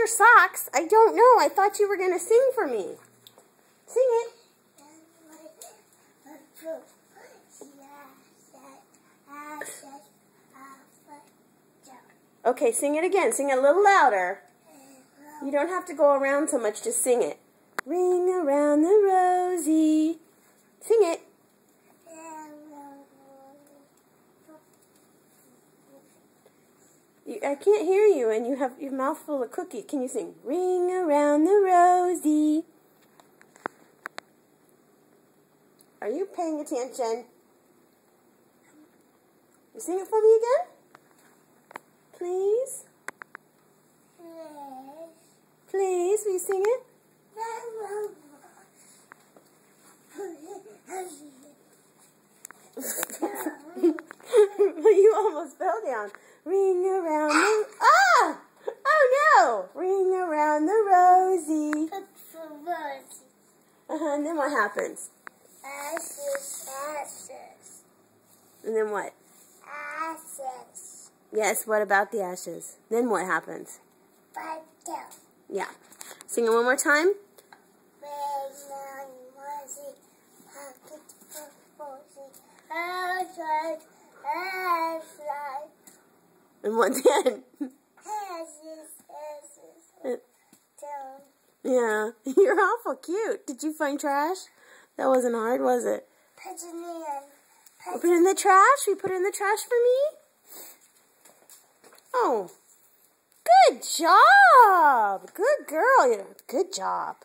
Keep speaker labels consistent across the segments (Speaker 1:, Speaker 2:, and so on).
Speaker 1: your socks. I don't know. I thought you were going to sing for me. Sing it. Okay, sing it again. Sing it a little louder. You don't have to go around so much. Just sing it. Ring around the rosy. Sing it. I can't hear you, and you have your mouth full of cookie. Can you sing, ring around the rosy? Are you paying attention? You sing it for me again? Please? Please, will you sing it? You almost fell down. Ring around the... Ah! Oh, no! Ring around the rosy. And then what happens?
Speaker 2: Ashes.
Speaker 1: And then what?
Speaker 2: Ashes.
Speaker 1: Yes, what about the ashes? Then what happens?
Speaker 2: Battle.
Speaker 1: Yeah. Sing it one more time. And what then? Yeah, you're awful cute. Did you find trash? That wasn't hard, was it?
Speaker 2: Put it in.
Speaker 1: Put it in the trash? We put it in the trash for me? Oh. Good job. Good girl. Good job.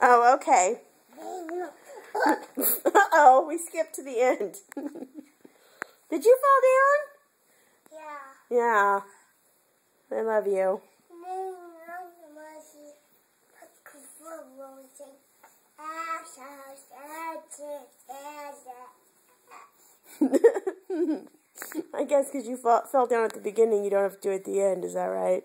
Speaker 1: Oh, okay. Uh-oh, we skipped to the end. Did you fall down?
Speaker 2: Yeah.
Speaker 1: Yeah. I love you. I guess because you fell down at the beginning, you don't have to do it at the end. Is that right?